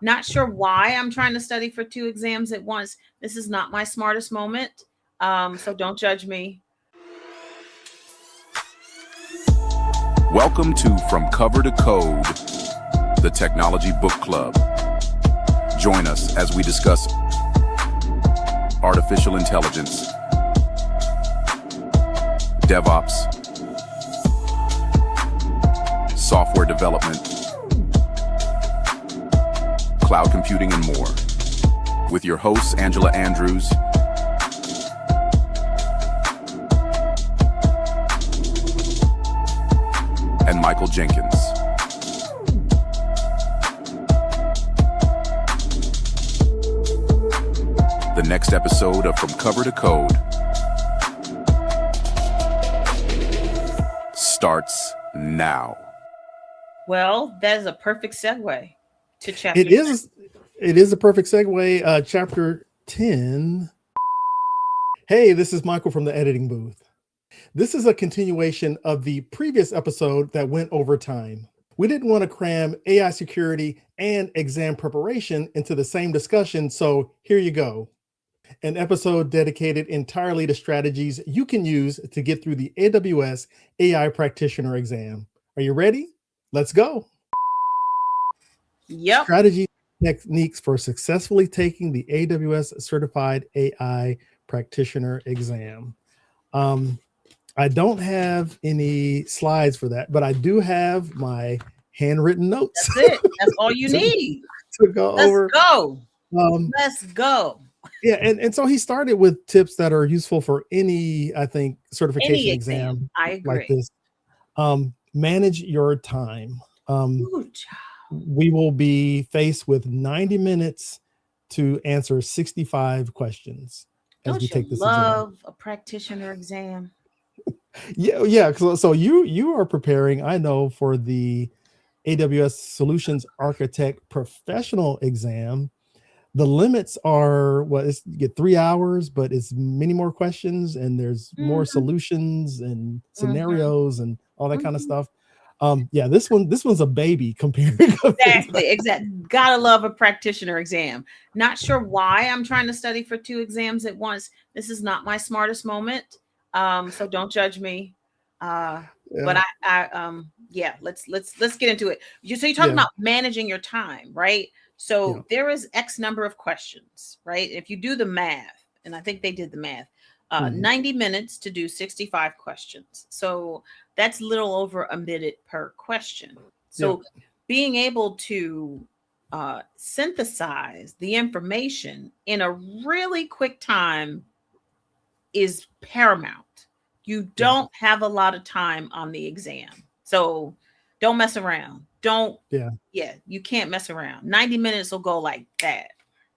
Not sure why I'm trying to study for 2 exams at once. This is not my smartest moment. So don't judge me. Welcome to From Cover to Code, the Technology Book Club. Join us as we discuss artificial intelligence, DevOps, software development, cloud computing, and more. With your hosts, Angela Andrews and Michael Jenkins. The next episode of From Cover to Code starts now. Well, that is a perfect segue to chapter. It is a perfect segue. Chapter 10. Hey, this is Michael from the editing booth. This is a continuation of the previous episode that went over time. We didn't want to cram AI security and exam preparation into the same discussion, so here you go. An episode dedicated entirely to strategies you can use to get through the AWS AI Practitioner exam. Are you ready? Let's go. Yep. Strategy techniques for successfully taking the AWS Certified AI Practitioner exam. I don't have any slides for that, but I do have my handwritten notes. That's it. That's all you need. To go over. Let's go. Yeah, and so he started with tips that are useful for any, I think, certification Any exam. I agree. Like this. Manage your time. We will be faced with 90 minutes to answer 65 questions as we take this exam. Love a practitioner exam. Yeah. So you are preparing, I know, for the AWS Solutions Architect Professional exam. The limits are you get 3 hours, but it's many more questions and there's more solutions and scenarios and all that kind of stuff. This one's a baby compared. Exactly. Gotta love a practitioner exam. Not sure why I'm trying to study for 2 exams at once. This is not my smartest moment. So don't judge me. But let's get into it. So you're talking about managing your time, right? So there is X number of questions, right? If you do the math, and I think they did the math, 90 minutes to do 65 questions. So that's a little over a minute per question. So being able to synthesize the information in a really quick time is paramount. You don't have a lot of time on the exam. So don't mess around. You can't mess around. 90 minutes will go like that.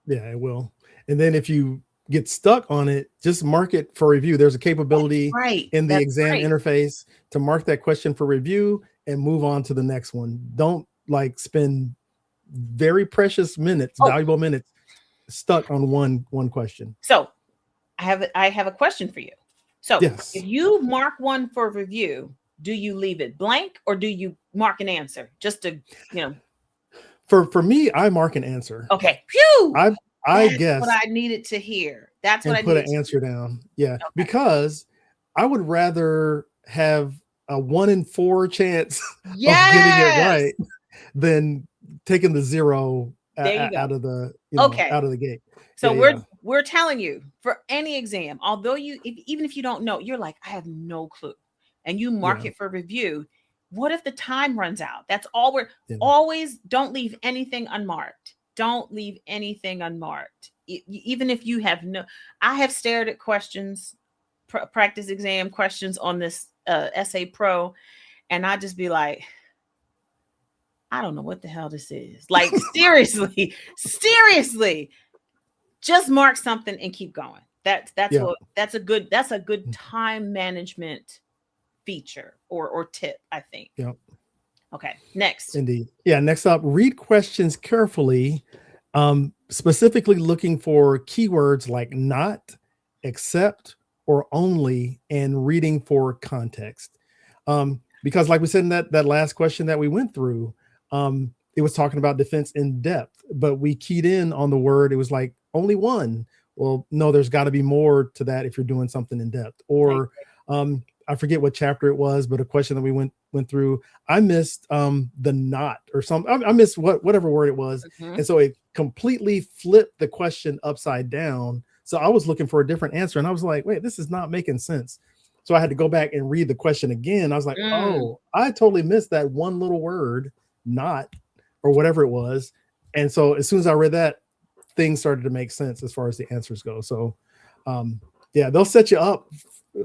Yeah, it will. And then if you get stuck on it, just mark it for review. There's a capability in the exam interface to mark that question for review and move on to the next one. Don't spend very precious minutes, valuable minutes stuck on one question. So I have a question for you. So if you mark one for review, do you leave it blank or do you mark an answer just to, For me, I mark an answer. Okay. Phew. I guess what I needed to hear. That's what I put an answer down. Yeah. Okay. Because I would rather have a 1 in 4 chance of getting it right than taking the 0 out of the out of the gate. So we're telling you, for any exam, although even if you don't know, you're like, I have no clue, and you mark it for review. What if the time runs out? That's all always don't leave anything unmarked. Don't leave anything unmarked. Even if you have I have stared at questions, practice exam questions on this SA Pro, and I just be like, I don't know what the hell this is. Like, seriously, just mark something and keep going. That's a good time management feature or tip, I think. Yeah. Okay, next. Indeed. Yeah, next up, read questions carefully, specifically looking for keywords like not, except, or only, and reading for context. Because like we said in that last question that we went through, it was talking about defense in depth, but we keyed in on the word. It was like only one. Well, no, there's got to be more to that if you're doing something in depth. Or I forget what chapter it was, but a question that we went through, I missed the not or something. I missed whatever word it was. And so it completely flipped the question upside down. So I was looking for a different answer, and I was like, wait, this is not making sense. So I had to go back and read the question again. I was like, oh, I totally missed that one little word, not, or whatever it was. And so as soon as I read that, things started to make sense as far as the answers go. So yeah, they'll set you up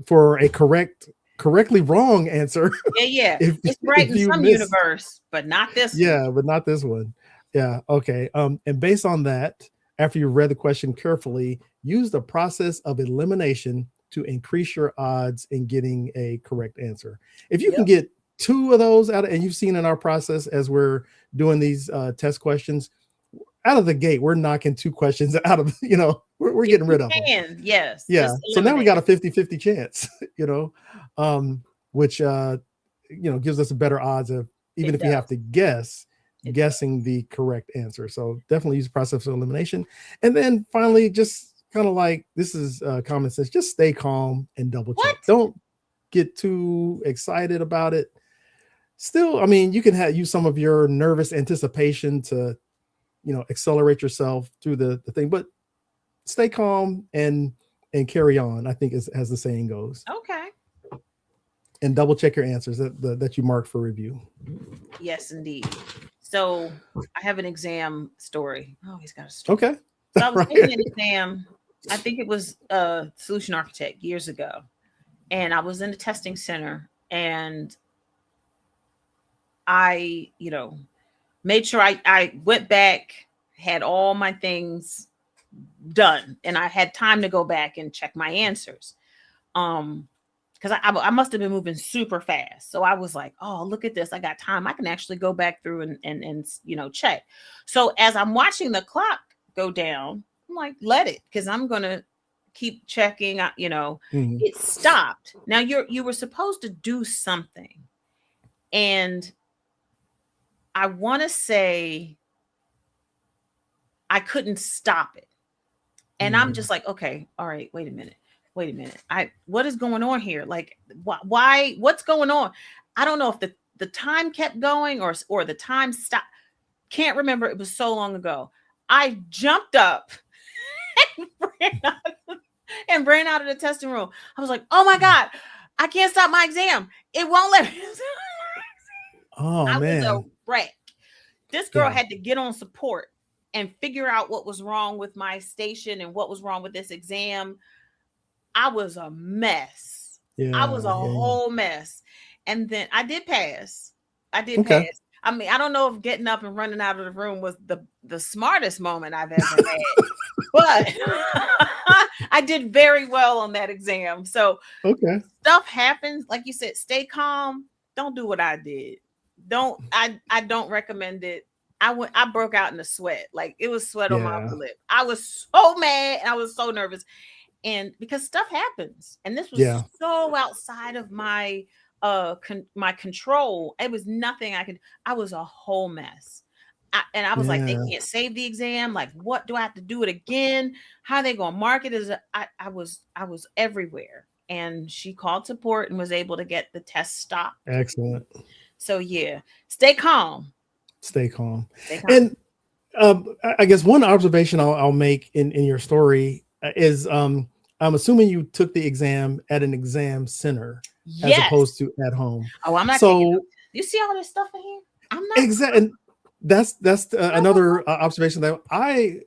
for a correctly wrong answer. Yeah. It's right in some universe, but not this one. Yeah, but not this one. Yeah. Okay. And based on that, after you read the question carefully, use the process of elimination to increase your odds in getting a correct answer. If you can get 2 of those out, and you've seen in our process as we're doing these test questions, out of the gate, we're knocking 2 questions out of, we're getting rid of them. Yes. Yeah. So now we got a 50-50 chance, which, gives us a better odds of, even if you have to guessing the correct answer. So definitely use the process of elimination. And then finally, just kind of like, this is common sense, just stay calm and double check. Don't get too excited about it. Still, I mean, you can use some of your nervous anticipation to, accelerate yourself through the thing, but stay calm and carry on, I think, as the saying goes. Okay. And double check your answers that you marked for review. Yes, indeed. So I have an exam story. Oh, he's got a story. Okay. So I was taking an exam. I think it was a solution architect years ago. And I was in the testing center, and I, made sure I went back, had all my things done, and I had time to go back and check my answers. Because I must have been moving super fast. So I was like, oh, look at this. I got time. I can actually go back through and check. So as I'm watching the clock go down, I'm like, let it, because I'm going to keep checking. It stopped. Now you were supposed to do something. And I want to say I couldn't stop it. And I'm just like, okay, all right, wait a minute. What is going on here? Like, why, what's going on? I don't know if the time kept going or the time stopped. Can't remember. It was so long ago. I jumped up and ran out of the testing room. I was like, oh my God, I can't stop my exam. It won't let me. Oh, I man. was a wreck. This girl had to get on support and figure out what was wrong with my station and what was wrong with this exam. I was a mess. I was a whole mess. And then I did pass. Pass. I mean, I don't know if getting up and running out of the room was the smartest moment I've ever had, but I did very well on that exam. So stuff happens. Like you said, stay calm. Don't do what I did. I don't recommend it. I broke out in a sweat. Like, it was sweat on my upper lip. I was so mad and I was so nervous. And because stuff happens, and this was so outside of my my control. It was nothing I was a whole mess. I was like, they can't save the exam. Like, what do I have to do it again? How are they going to mark it? I was everywhere. And she called support and was able to get the test stopped. Excellent. So stay calm. Stay calm. And I guess one observation I'll make in your story is I'm assuming you took the exam at an exam center as opposed to at home. Oh, I'm not. So you see all this stuff in here? I'm not. Exactly. And that's another observation that I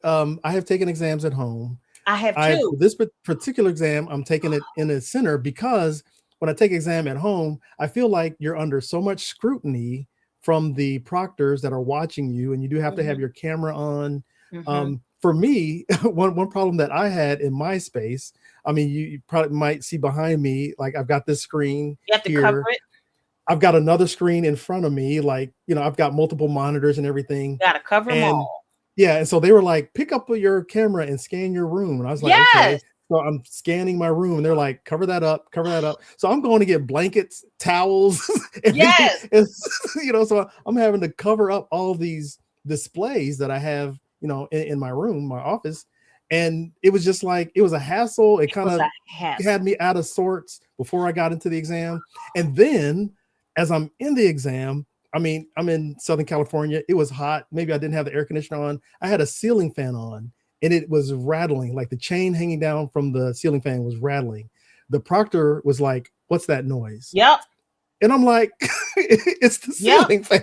have taken exams at home. I have too. This particular exam, I'm taking it in a center because when I take exam at home, I feel like you're under so much scrutiny from the proctors that are watching you, and you do have to have your camera on. For me, one problem that I had in my space, I mean, you probably might see behind me, like I've got this screen. You have to cover it. I've got another screen in front of me, like, I've got multiple monitors and everything. You got to cover them all. Yeah, and so they were like, pick up your camera and scan your room. And I was like, okay. So I'm scanning my room and they're like, cover that up, cover that up. So I'm going to get blankets, towels, everything. Yes. And, so I'm having to cover up all these displays that I have, in my room, my office. And it was just like, it was a hassle. It kind of had me out of sorts before I got into the exam. And then as I'm in the exam, I mean, I'm in Southern California. It was hot. Maybe I didn't have the air conditioner on. I had a ceiling fan on and it was rattling, like the chain hanging down from the ceiling fan was rattling. The proctor was like, "What's that noise?" Yep. And I'm like, it's the ceiling fan.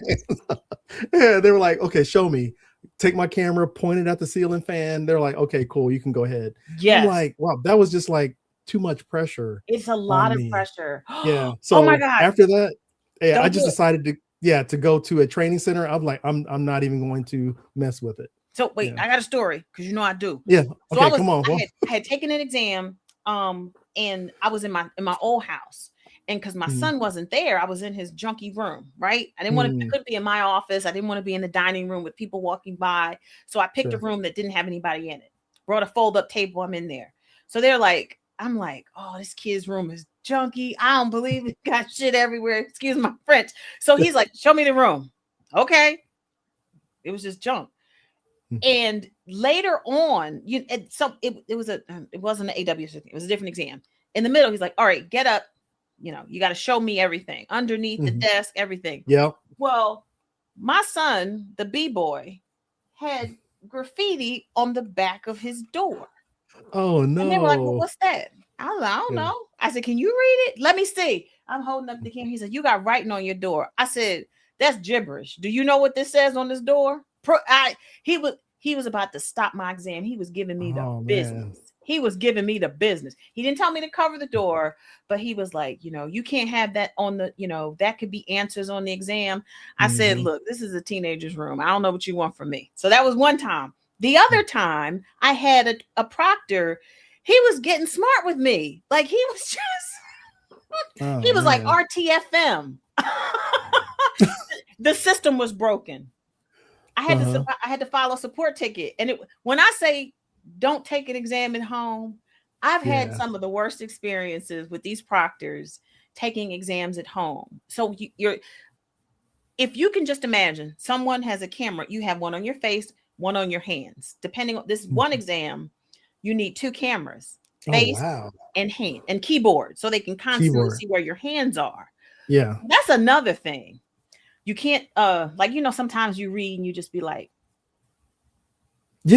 Yeah, they were like, "Okay, show me." Take my camera, point it at the ceiling fan. They're like, "Okay, cool, you can go ahead." Yes. I'm like, wow, that was just like too much pressure. It's a lot of pressure. Yeah. So oh my God. After that, I just decided to go to a training center. I'm like, I'm not even going to mess with it. So wait, I got a story because I do. Yeah. Okay, so come on. I had taken an exam, and I was in my old house, and because my son wasn't there, I was in his junky room. Right, I didn't want to. I could be in my office. I didn't want to be in the dining room with people walking by. So I picked a room that didn't have anybody in it. Brought a fold-up table. I'm in there. So they're like, I'm like, oh, this kid's room is junky. I don't believe it. Got shit everywhere. Excuse my French. So he's like, show me the room. Okay, it was just junk. And later on, it wasn't an AWS, it was a different exam. In the middle, he's like, all right, get up. You got to show me everything underneath the desk, everything. Yeah. Well, my son, the B-boy, had graffiti on the back of his door. Oh no. And they were like, well, what's that? I was like, I don't know. I said, can you read it? Let me see. I'm holding up the camera. He said, you got writing on your door. I said, that's gibberish. Do you know what this says on this door? He was about to stop my exam. He was giving me the business. Man. He was giving me the business. He didn't tell me to cover the door, but he was like, you can't have that on the, that could be answers on the exam. I said, look, this is a teenager's room. I don't know what you want from me. So that was one time. The other time I had a proctor. He was getting smart with me. Like he was just, he was like RTFM. The system was broken. I had to file a support ticket. And when I say don't take an exam at home, I've had some of the worst experiences with these proctors taking exams at home. So if you can just imagine, someone has a camera, you have one on your face, one on your hands. Depending on this one exam, you need two cameras, face and hand and keyboard, so they can constantly see where your hands are. Yeah. That's another thing. You can't sometimes you read and you just be like, you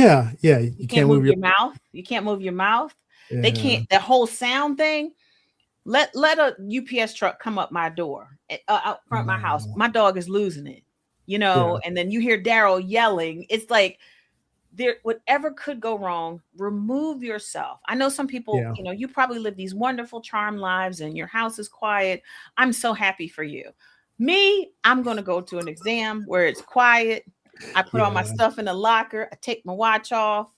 can't move your mouth. You can't move your mouth. Yeah. They can't, the whole sound thing. Let a UPS truck come up my door out front of my house. My dog is losing it, and then you hear Daryl yelling. It's like whatever could go wrong, remove yourself. I know some people, you probably live these wonderful charm lives and your house is quiet. I'm so happy for you. Me, I'm going to go to an exam where it's quiet. I put all my stuff in the locker. I take my watch off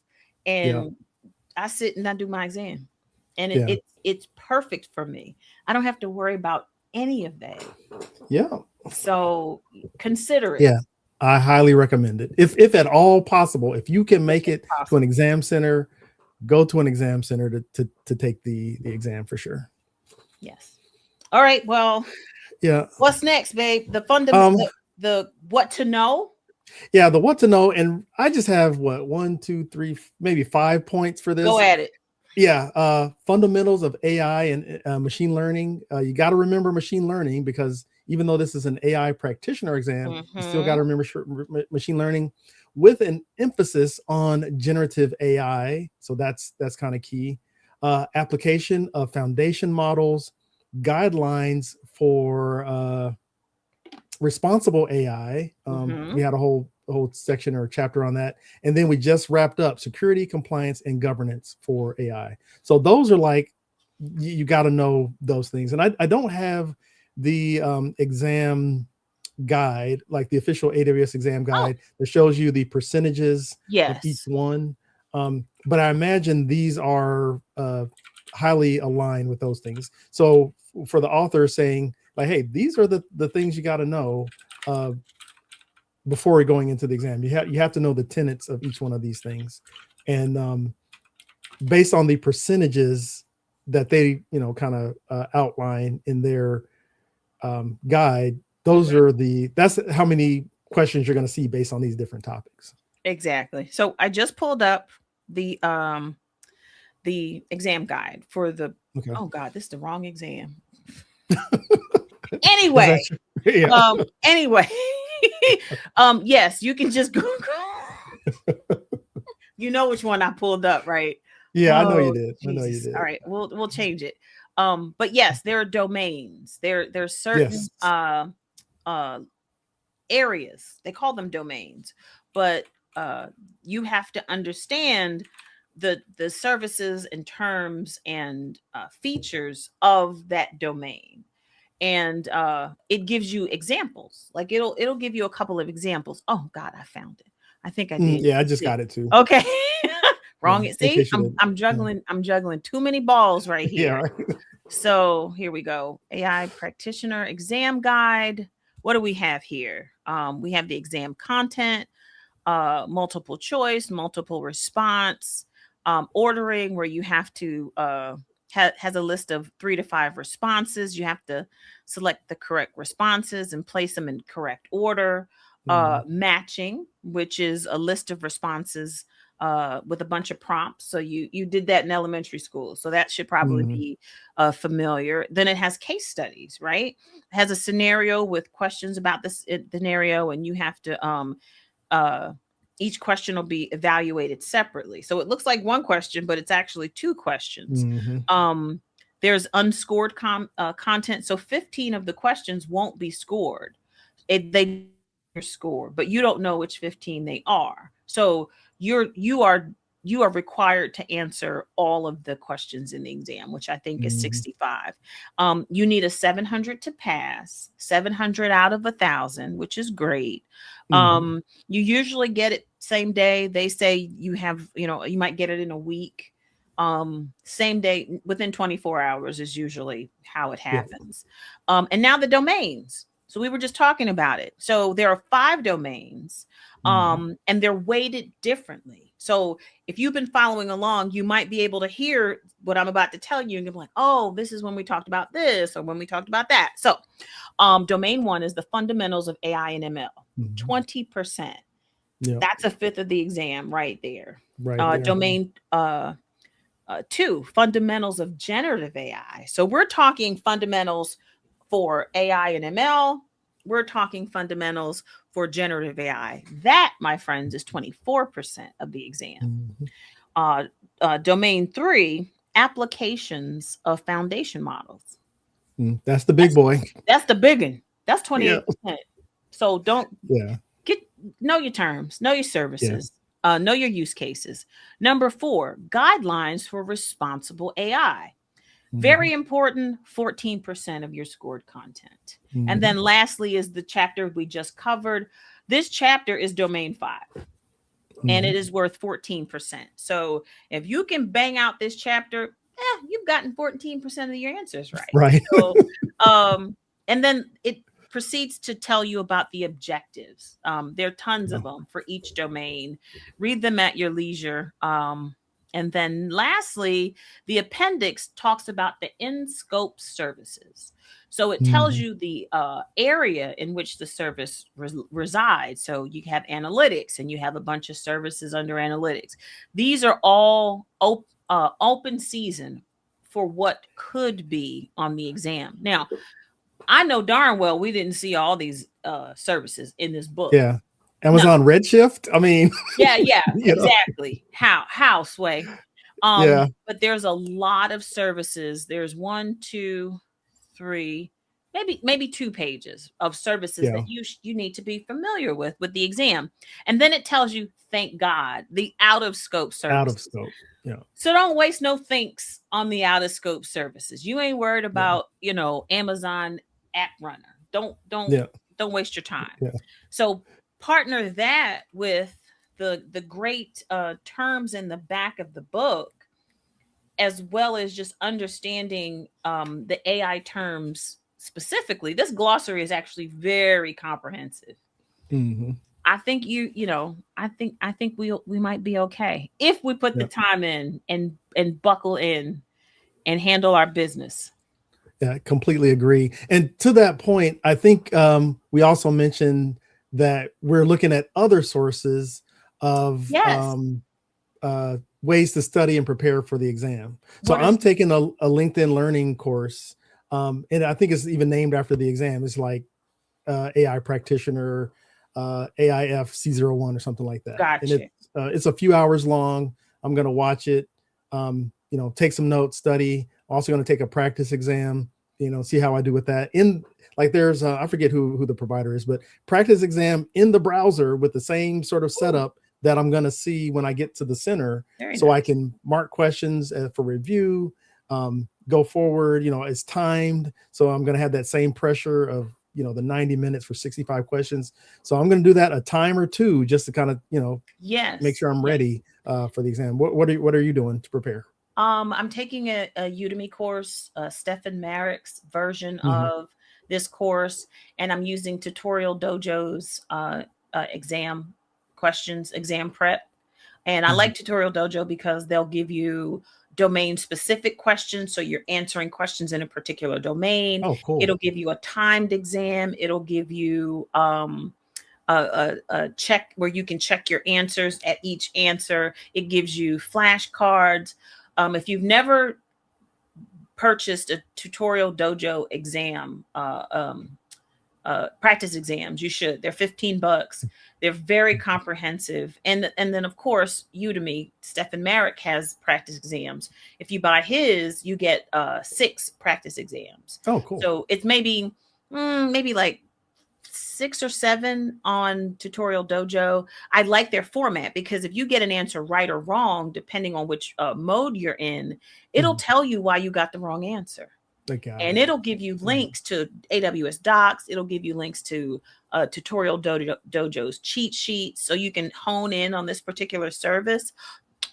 and I sit and I do my exam. And it's perfect for me. I don't have to worry about any of that. Yeah. So consider it. Yeah. I highly recommend it. If at all possible, if you can make it to an exam center, go to an exam center to take the exam for sure. Yes. All right. Well, what's next, babe? The fundamental, the what to know. Yeah, the what to know. And I just have 1, 2, 3, maybe 5 points for this. Go at it. Yeah. Fundamentals of AI and machine learning. You got to remember machine learning, because even though this is an AI practitioner exam, you still got to remember machine learning with an emphasis on generative AI. So that's kind of key. Application of foundation models, guidelines for responsible AI. We had a whole section or chapter on that. And then we just wrapped up security, compliance, and governance for AI. So those are like, you got to know those things. And I don't have the exam guide, like the official AWS exam guide that shows you the percentages of each one. But I imagine these are highly aligned with those things. So for the author saying like, hey, these are the things you got to know before going into the exam. You have to know the tenets of each one of these things. And based on the percentages that they, kind of outline in their guide, that's how many questions you're going to see based on these different topics. Exactly. So I just pulled up the exam guide for the, Okay. oh God, this is the wrong exam. Anyway, anyway, yes, you can just Google. You know which one I pulled up, right? Yeah, I know you did. Jesus. I know you did. All right, we'll change it. But yes, there are domains. There's certain areas. They call them domains, but you have to understand the services and terms and features of that domain. And it gives you examples. Like it'll give you a couple of examples. Oh God, I found it. I think I did. Yeah, I just got it too. Okay. Wrong. Yeah, See, I'm juggling. Yeah. I'm juggling too many balls right here. Yeah, right. So here we go. AI practitioner exam guide. What do we have here? We have the exam content, multiple choice, multiple response, ordering, where you have to has a list of 3 to 5 responses. You have to select the correct responses and place them in correct order. Matching, which is a list of responses with a bunch of prompts. So you did that in elementary school. So that should probably be familiar. Then it has case studies, right? It has a scenario with questions about this scenario, and you have to each question will be evaluated separately. So it looks like one question, but it's actually 2 questions. There's unscored content. So 15 of the questions won't be scored. They score, but you don't know which 15 they are. So you are required to answer all of the questions in the exam, which I think is 65. You need a 700 to pass, 700 out of 1,000, which is great. You usually get it same day. They say you have, you might get it in a week. Same day, within 24 hours is usually how it happens. And now the domains. So we were just talking about it. So there are 5 domains, and they're weighted differently. So if you've been following along, you might be able to hear what I'm about to tell you and you're like, oh, this is when we talked about this or when we talked about that. So domain 1 is the fundamentals of AI and ML, 20%. Yep. That's a fifth of the exam right there. Right. Domain 2, fundamentals of generative AI. So we're talking fundamentals for AI and ML. We're talking fundamentals for generative AI. That, my friends, is 24% of the exam. Domain 3, applications of foundation models. That's the big boy. That's the big one. That's 28%. So know your terms, know your services, know your use cases. Number 4, guidelines for responsible AI. Very important, 14% of your scored content. And then lastly is the chapter we just covered. This chapter is domain 5, and it is worth 14%. So if you can bang out this chapter, you've gotten 14% of your answers right. Right. So, and then it proceeds to tell you about the objectives. There are tons of them for each domain. Read them at your leisure. And then lastly, the appendix talks about the in-scope services. So it tells you the area in which the service resides. So you have analytics and you have a bunch of services under analytics. These are all open season for what could be on the exam. Now, I know darn well we didn't see all these services in this book. Yeah. Amazon Redshift. I mean, yeah, exactly. How Sway. But there's a lot of services. There's 1, 2, 3, maybe 2 pages of services that you need to be familiar with the exam. And then it tells you, thank God, the out of scope services. Out of scope. Yeah. So don't waste no thinks on the out of scope services. You ain't worried about, Amazon App Runner. Don't waste your time. Yeah. So partner that with the great terms in the back of the book, as well as just understanding the AI terms specifically. This glossary is actually very comprehensive. I think I think we might be okay if we put the Yeah. time in and buckle in and handle our business. Yeah, I completely agree. And to that point, I think we also mentioned that we're looking at other sources of Yes. ways to study and prepare for the exam. So What is I'm taking a LinkedIn learning course, and I think it's even named after the exam. It's like AI Practitioner, AIF C01 or something like that. And Gotcha. it's a few hours long. I'm going to watch it, take some notes, study. Also going to take a practice exam, see how I do with that. There's I forget who the provider is, but practice exam in the browser with the same sort of setup that I'm going to see when I get to the center. Very So nice. I can mark questions for review, go forward. It's timed. So I'm going to have that same pressure of, the 90 minutes for 65 questions. So I'm going to do that a time or two just to kind of, Yes. make sure I'm ready for the exam. What are you doing to prepare? I'm taking a Udemy course, Stephen Merrick's version Mhm. of this course, and I'm using Tutorial Dojo's exam questions, exam prep. And I like Tutorial Dojo because they'll give you domain specific questions. So you're answering questions in a particular domain. Oh, cool. It'll give you a timed exam. It'll give you a check where you can check your answers at each answer. It gives you flashcards. If you've never purchased a Tutorial Dojo exam, practice exams, you should. They're $15. They're very comprehensive. And then of course, Udemy, Stephen Merrick has practice exams. If you buy his, you get 6 practice exams. Oh, cool. So it's maybe like 6 or 7 on Tutorial Dojo. I like their format because if you get an answer right or wrong, depending on which mode you're in, it'll tell you why you got the wrong answer. And it'll give you links to AWS Docs. It'll give you links to Tutorial Dojo's cheat sheets so you can hone in on this particular service.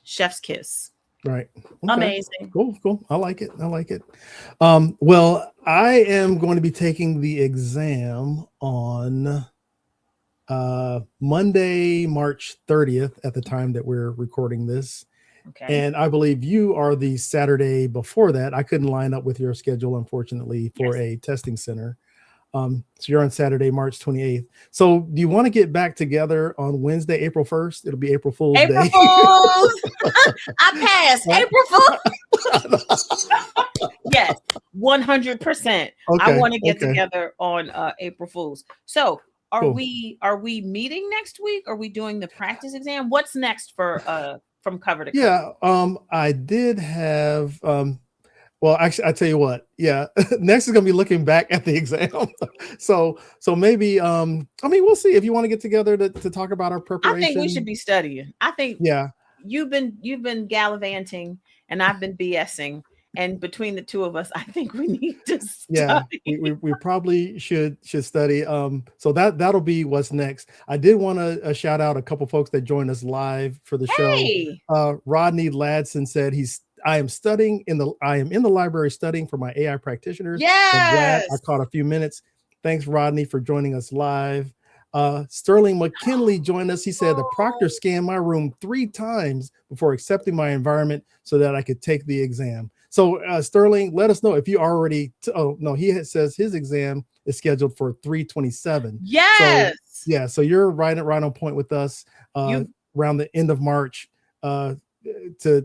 Chef's kiss. Right. Okay. Amazing. Cool. I like it. Well, I am going to be taking the exam on Monday, March 30th at the time that we're recording this. Okay. And I believe you are the Saturday before that. I couldn't line up with your schedule, unfortunately, for a testing center. So you're on Saturday, March 28th. So do you want to get back together on Wednesday, April 1st? It'll be April Fool's Day. April Fools! I passed. April Fools! Yes, 100%. Okay, I want to get together on April Fools. So are Cool. we meeting next week? Are we doing the practice exam? What's next for from cover to cover? Yeah, I did have well, actually, I tell you what, yeah, next is gonna be looking back at the exam. so maybe I mean, we'll see if you want to get together to talk about our preparation. I think we should be studying. I think you've been gallivanting and I've been BSing. And between the two of us, I think we need to study. Yeah, we probably should study. So that'll be what's next. I did want to shout out a couple folks that joined us live for the show. Rodney Ladson said I am in the library studying for my AI practitioners. Yes. I'm glad I caught a few minutes. Thanks, Rodney, for joining us live. Sterling McKinley joined us. He said the proctor scanned my room 3 times before accepting my environment so that I could take the exam. So Sterling, let us know if you already. He says his exam is scheduled for 3/27. Yes. So you're right on point with us around the end of March to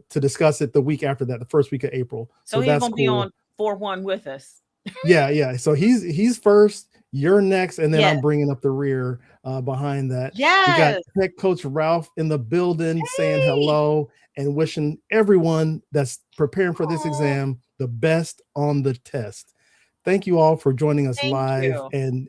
discuss it the week after that, the first week of April. So he's gonna be on 4/1 with us. Yeah. So he's first. You're next, and then I'm bringing up the rear behind that. Yes. We got Tech Coach Ralph in the building saying hello and wishing everyone that's preparing for this exam the best on the test. Thank you all for joining us live and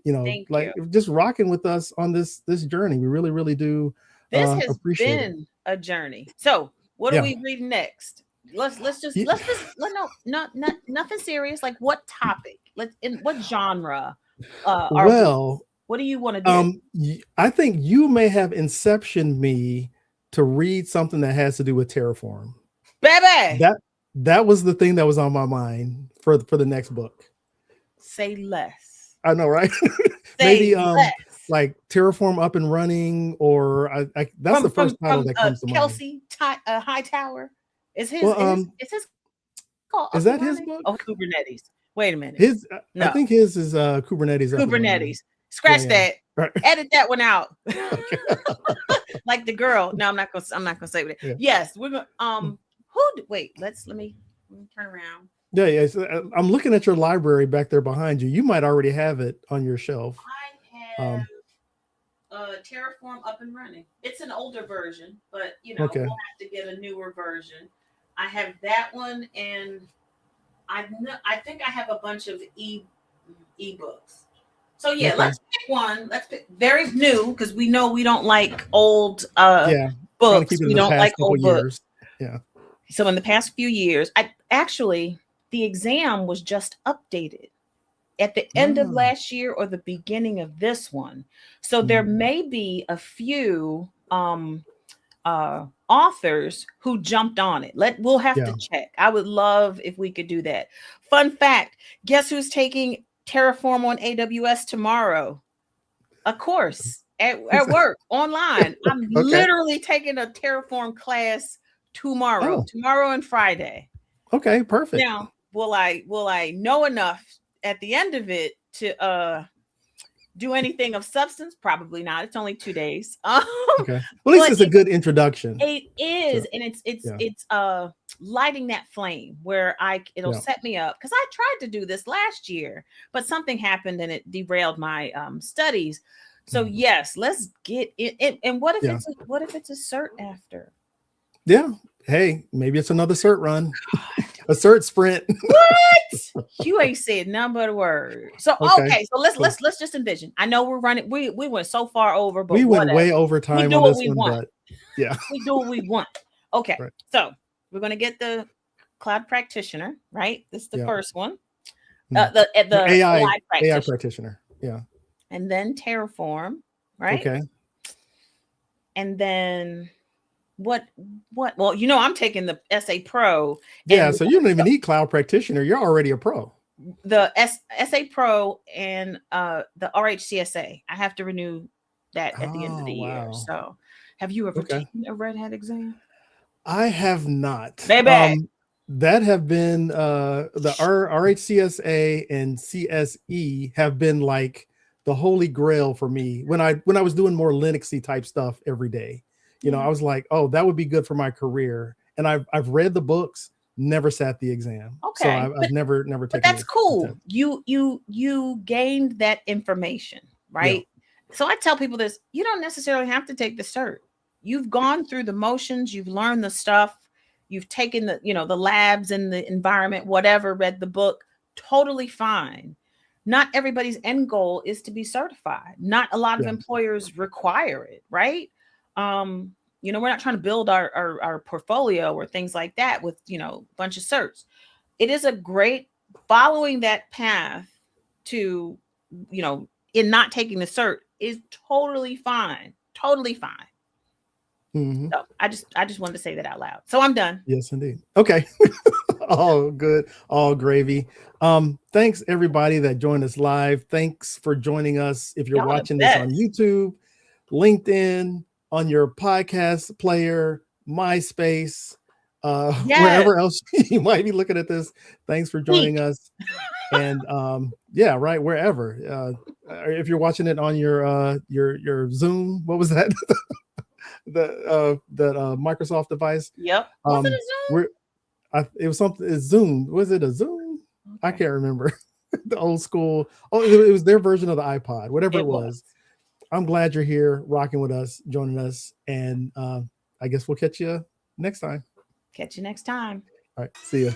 just rocking with us on this journey. We really, really do. This has appreciate been a journey. So what are we reading next? Let's nothing serious. Like what topic? What genre? What do you want to do? I think you may have inceptioned me to read something that has to do with Terraform. Baby, that was the thing that was on my mind for the next book. Say less. I know, right? Say less. like Terraform Up and Running, or that's the first title that comes to mind. Kelsey Hightower. Is his called is that his book? Oh, Kubernetes. Wait a minute. I think his is Kubernetes. Kubernetes. Scratch that. Right. Edit that one out. Okay. Like the girl. No, I'm not gonna say it. Yeah. Yes, we're gonna let me turn around. Yeah. So I'm looking at your library back there behind you. You might already have it on your shelf. I have Terraform Up and Running. It's an older version, but we'll have to get a newer version. I have that one, and I think I have a bunch of ebooks. So yeah, let's pick one. Let's pick very new, because we know we don't like old books. We don't like old books. Yeah. So in the past few years, the exam was just updated at the end of last year or the beginning of this one. So there may be a few authors who jumped on it. We'll have to check. I would love if we could do that. Fun fact, guess who's taking Terraform on AWS tomorrow? A course at work online. I'm literally taking a Terraform class tomorrow and Friday. Okay, perfect. Now, will I know enough at the end of it to do anything of substance? Probably not. It's only 2 days. Okay. Well, at least it's a good introduction. It is, and it's lighting that flame where it'll set me up, because I tried to do this last year, but something happened and it derailed my studies. So yes, let's get it. And what if it's a cert after? Yeah. Hey, maybe it's another cert run. A cert sprint. What? You ain't said none but a word. So okay, so let's just envision. I know we're running. We went so far over, but we went way over time. We do what we want. Yeah, we do what we want. Okay, so we're gonna get the cloud practitioner, right? This is the first one. The AI practitioner. Yeah, and then Terraform, right? Okay, and then. What? Well, I'm taking the SA Pro. Yeah, so you don't even need cloud practitioner. You're already a pro. The SA Pro and the RHCSA. I have to renew that at the end of the year. So, have you ever taken a Red Hat exam? I have not. Baby. That have been the RHCSA and CSE have been like the holy grail for me when I was doing more Linuxy type stuff every day. I was like, oh, that would be good for my career. And I've read the books, never sat the exam. Okay. So I've never taken it. But that's cool. You gained that information, right? Yeah. So I tell people this, you don't necessarily have to take the cert. You've gone through the motions, you've learned the stuff, you've taken the, the labs and the environment, whatever, read the book, totally fine. Not everybody's end goal is to be certified. Not a lot of employers require it, right? We're not trying to build our portfolio or things like that with, a bunch of certs. It is a great following that path to, in not taking the cert is totally fine. Totally fine. Mm-hmm. So I just wanted to say that out loud. So I'm done. Yes, indeed. Okay. All good. All gravy. Thanks everybody that joined us live. Thanks for joining us. If you're watching this on YouTube, LinkedIn, on your podcast player, MySpace, wherever else you might be looking at this. Thanks for joining us. And wherever. If you're watching it on your Zoom, what was that? the Microsoft device. Yep. Was it a Zoom? It was something. It's Zoom. Was it a Zoom? Okay. I can't remember. The old school. Oh, it was their version of the iPod. Whatever it was. I'm glad you're here, rocking with us, joining us, and I guess we'll catch you next time. Catch you next time. All right. See you.